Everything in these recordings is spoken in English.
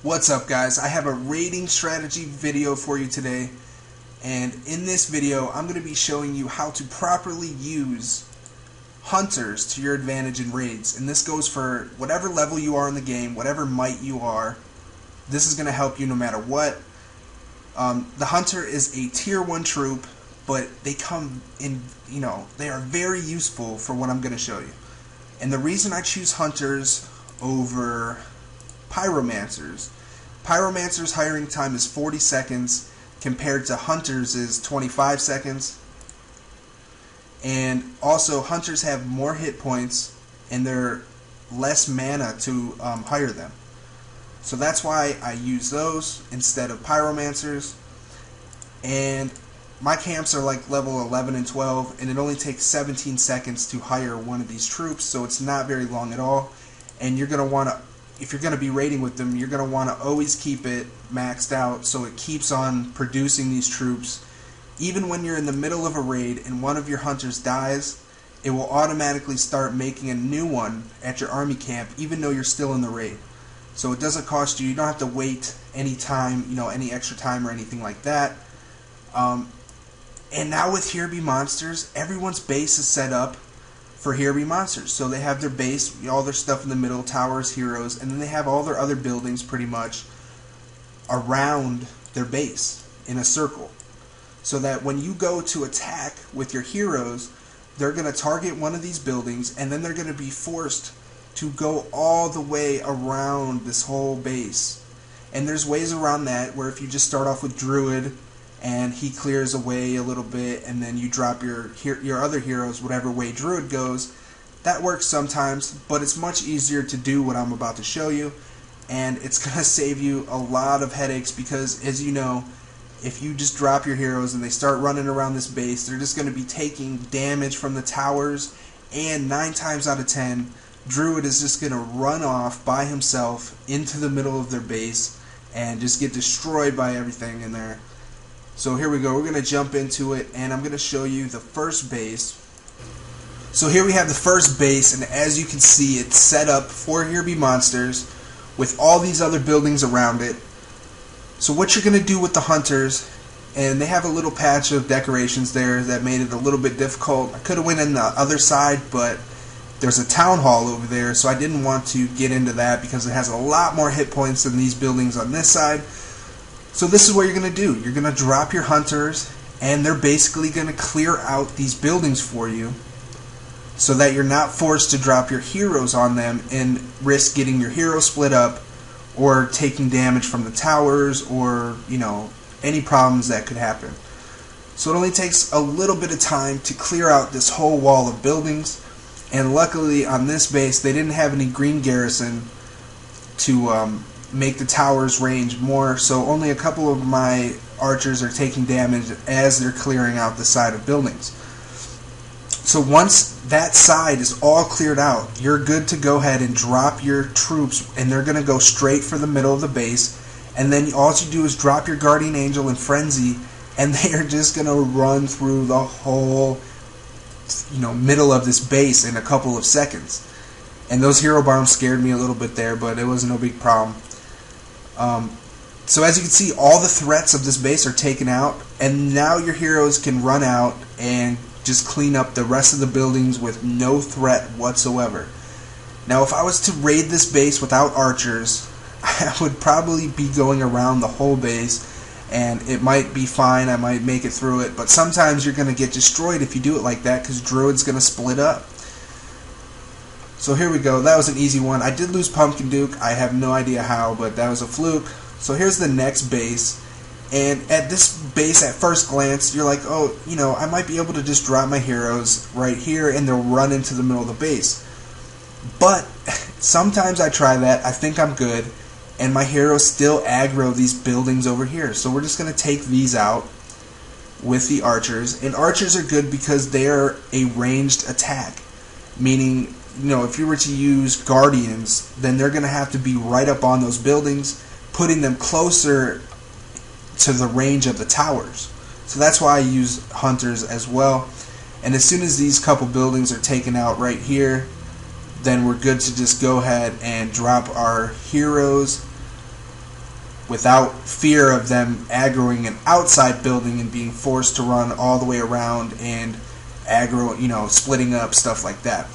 What's up, guys? I have a raiding strategy video for you today, and in this video I'm going to be showing you how to properly use hunters to your advantage in raids. And this goes for whatever level you are in the game, whatever might you are. This is going to help you no matter what. The hunter is a tier 1 troop, but they come in, they are very useful for what I'm going to show you. And the reason I choose hunters over pyromancers. Pyromancers' hiring time is 40 seconds compared to hunters is 25 seconds. And also hunters have more hit points and they're less mana to hire them. So that's why I use those instead of pyromancers. And my camps are like level 11 and 12, and it only takes 17 seconds to hire one of these troops, so it's not very long at all. And you're going to want to, if you're going to be raiding with them, you're going to want to always keep it maxed out so it keeps on producing these troops. Even when you're in the middle of a raid and one of your hunters dies, it will automatically start making a new one at your army camp even though you're still in the raid. So it doesn't cost you, you don't have to wait any time, any extra time or anything like that. And now with Here Be Monsters, everyone's base is set up for Here Be Monsters. So they have their base, all their stuff in the middle, towers, heroes, and then they have all their other buildings pretty much around their base in a circle. So that when you go to attack with your heroes, they're going to target one of these buildings, and then they're going to be forced to go all the way around this whole base. And there's ways around that where if you just start off with Druid and he clears away a little bit, and then you drop your other heroes whatever way Druid goes. That works sometimes, but it's much easier to do what I'm about to show you, and it's going to save you a lot of headaches because, as you know, if you just drop your heroes and they start running around this base, they're just going to be taking damage from the towers, and 9 times out of 10, Druid is just going to run off by himself into the middle of their base and just get destroyed by everything in there. So here we go, we're going to jump into it, and I'm going to show you the first base. So here we have the first base, and as you can see, it's set up for Here Be Monsters with all these other buildings around it. So what you're going to do with the hunters, and they have a little patch of decorations there that made it a little bit difficult. I could have went in the other side, but there's a town hall over there, so I didn't want to get into that because it has a lot more hit points than these buildings on this side. So this is what you're going to do. You're going to drop your hunters, and they're basically going to clear out these buildings for you so that you're not forced to drop your heroes on them and risk getting your heroes split up or taking damage from the towers or, any problems that could happen. So it only takes a little bit of time to clear out this whole wall of buildings, and luckily on this base they didn't have any green garrison to make the towers range more, so only a couple of my archers are taking damage as they're clearing out the side of buildings. So once that side is all cleared out, you're good to go ahead and drop your troops, and they're going to go straight for the middle of the base, and then all you do is drop your Guardian Angel in Frenzy, and they're just going to run through the whole middle of this base in a couple of seconds. And those hero bombs scared me a little bit there, but it was no big problem. So as you can see, all the threats of this base are taken out, and now your heroes can run out and just clean up the rest of the buildings with no threat whatsoever. Now if I was to raid this base without archers, I would probably be going around the whole base, and it might be fine, I might make it through it, but sometimes you're going to get destroyed if you do it like that because Druid's going to split up. So here we go, that was an easy one. I did lose Pumpkin Duke, I have no idea how, but that was a fluke. So here's the next base, and at this base at first glance, you're like, oh, I might be able to just drop my heroes right here and they'll run into the middle of the base. But sometimes I try that, I think I'm good, and my heroes still aggro these buildings over here. So we're just going to take these out with the archers, and archers are good because they are a ranged attack, meaning if you were to use Guardians, then they're going to have to be right up on those buildings, putting them closer to the range of the towers. So that's why I use hunters as well. And as soon as these couple buildings are taken out right here, then we're good to just go ahead and drop our heroes without fear of them aggroing an outside building and being forced to run all the way around and aggro, splitting up, stuff like that.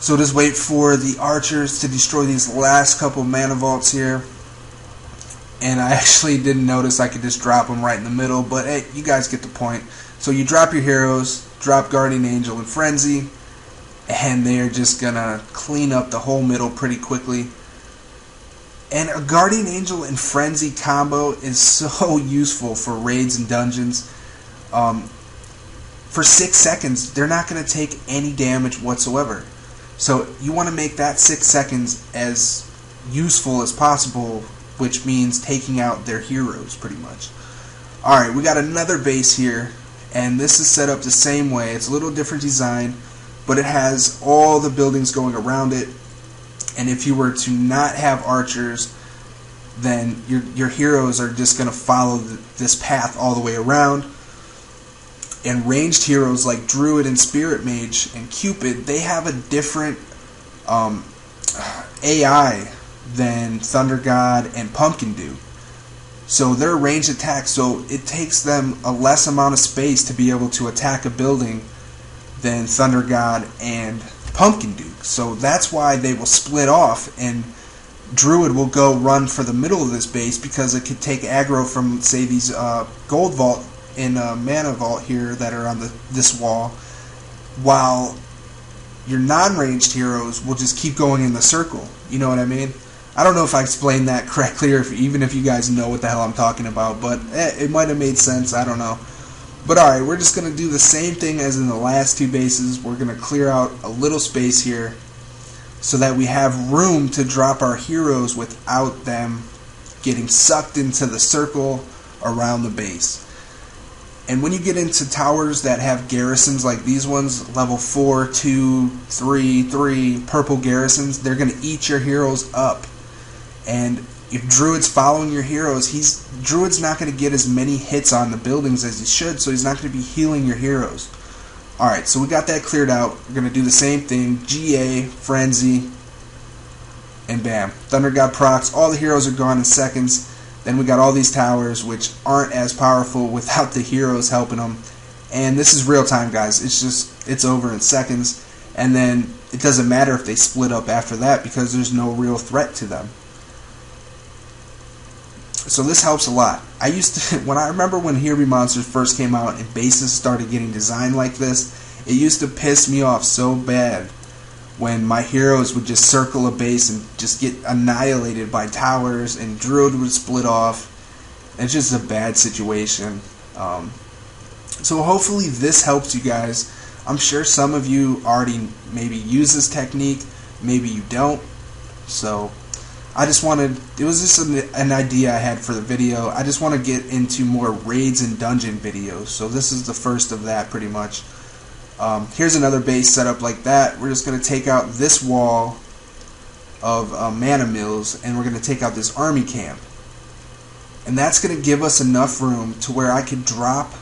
So just wait for the archers to destroy these last couple mana vaults here. And I actually didn't notice I could just drop them right in the middle, but hey, you guys get the point. So you drop your heroes, drop Guardian Angel and Frenzy, and they're just gonna clean up the whole middle pretty quickly. And a Guardian Angel and Frenzy combo is so useful for raids and dungeons. For 6 seconds, they're not going to take any damage whatsoever. So you want to make that 6 seconds as useful as possible, which means taking out their heroes pretty much. Alright, we got another base here, and this is set up the same way. It's a little different design, but it has all the buildings going around it. And if you were to not have archers, then your heroes are just going to follow this path all the way around. And ranged heroes like Druid and Spirit Mage and Cupid, they have a different AI than Thunder God and Pumpkin do. So they're ranged attacks, so it takes them a less amount of space to be able to attack a building than Thunder God and Pumpkin do. So that's why they will split off, and Druid will go run for the middle of this base because it could take aggro from, say, these Gold Vault and Mana Vault here that are on this wall, while your non-ranged heroes will just keep going in the circle. You know what I mean? I don't know if I explained that correctly, or even if you guys know what the hell I'm talking about, but it might have made sense. I don't know. But alright, we're just going to do the same thing as in the last two bases. We're going to clear out a little space here so that we have room to drop our heroes without them getting sucked into the circle around the base. And when you get into towers that have garrisons like these ones, level 4, 2, 3, 3, purple garrisons, they're going to eat your heroes up. And if Druid's following your heroes, Druid's not going to get as many hits on the buildings as he should, so he's not going to be healing your heroes. Alright, so we got that cleared out. We're going to do the same thing. GA, Frenzy, and bam. Thunder God procs. All the heroes are gone in seconds. Then we got all these towers, which aren't as powerful without the heroes helping them. And this is real time, guys. It's over in seconds. And then it doesn't matter if they split up after that because there's no real threat to them. So this helps a lot. I remember when Here Be Monsters first came out and bases started getting designed like this, it used to piss me off so bad when my heroes would just circle a base and just get annihilated by towers, and Druid would split off. It's just a bad situation. So hopefully this helps you guys. I'm sure some of you already maybe use this technique, maybe you don't. So I just wanted, it was just an idea I had for the video. I just want to get into more raids and dungeon videos. So this is the first of that pretty much. Here's another base set up like that. We're just going to take out this wall of mana mills, and we're going to take out this army camp. And that's going to give us enough room to where I could drop,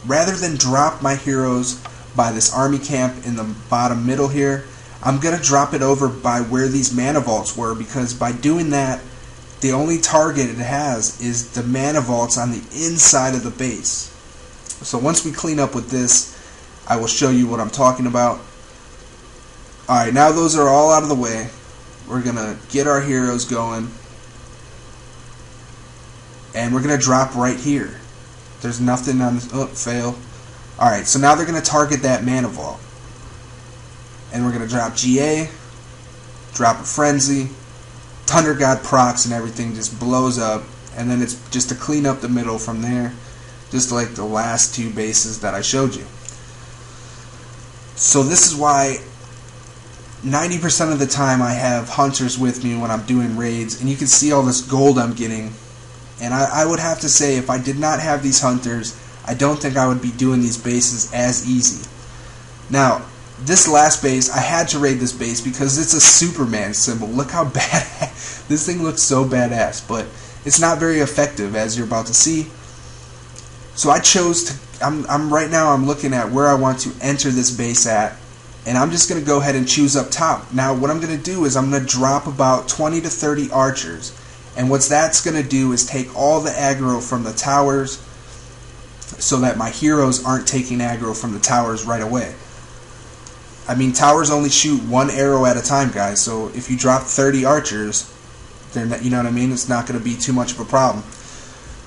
rather than drop my heroes by this army camp in the bottom middle here, I'm going to drop it over by where these mana vaults were, because by doing that, the only target it has is the mana vaults on the inside of the base. So once we clean up with this, I will show you what I'm talking about. Alright, now those are all out of the way. We're going to get our heroes going. And we're going to drop right here. There's nothing on this. Oh, fail. Alright, so now they're going to target that mana vault. And we're going to drop GA, drop a Frenzy, Thunder God procs and everything just blows up. And then it's just to clean up the middle from there. Just like the last two bases that I showed you. So this is why 90% of the time I have hunters with me when I'm doing raids, and you can see all this gold I'm getting. And I would have to say, if I did not have these hunters, I don't think I would be doing these bases as easy. Now, this last base, I had to raid this base because it's a Superman symbol. Look how bad this thing looks, so badass, but it's not very effective, as you're about to see. So I chose to, right now I'm looking at where I want to enter this base at, and I'm just going to go ahead and choose up top. Now what I'm going to do is I'm going to drop about 20 to 30 archers, And what that's going to do is take all the aggro from the towers so that my heroes aren't taking aggro from the towers right away. I mean, towers only shoot one arrow at a time, guys, so if you drop 30 archers, they're not, you know what I mean? It's not going to be too much of a problem.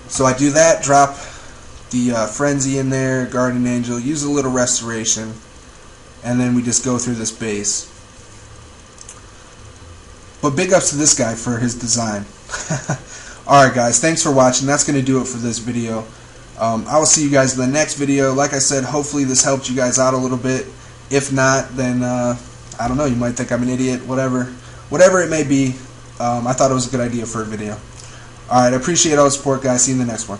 So I do that, drop the Frenzy in there, Guardian Angel, use a little Restoration, and then we just go through this base. But big ups to this guy for his design. Alright guys, thanks for watching. That's going to do it for this video. I will see you guys in the next video. Like I said, hopefully this helped you guys out a little bit. If not, then I don't know, you might think I'm an idiot, whatever it may be. I thought it was a good idea for a video. Alright, I appreciate all the support, guys. See you in the next one.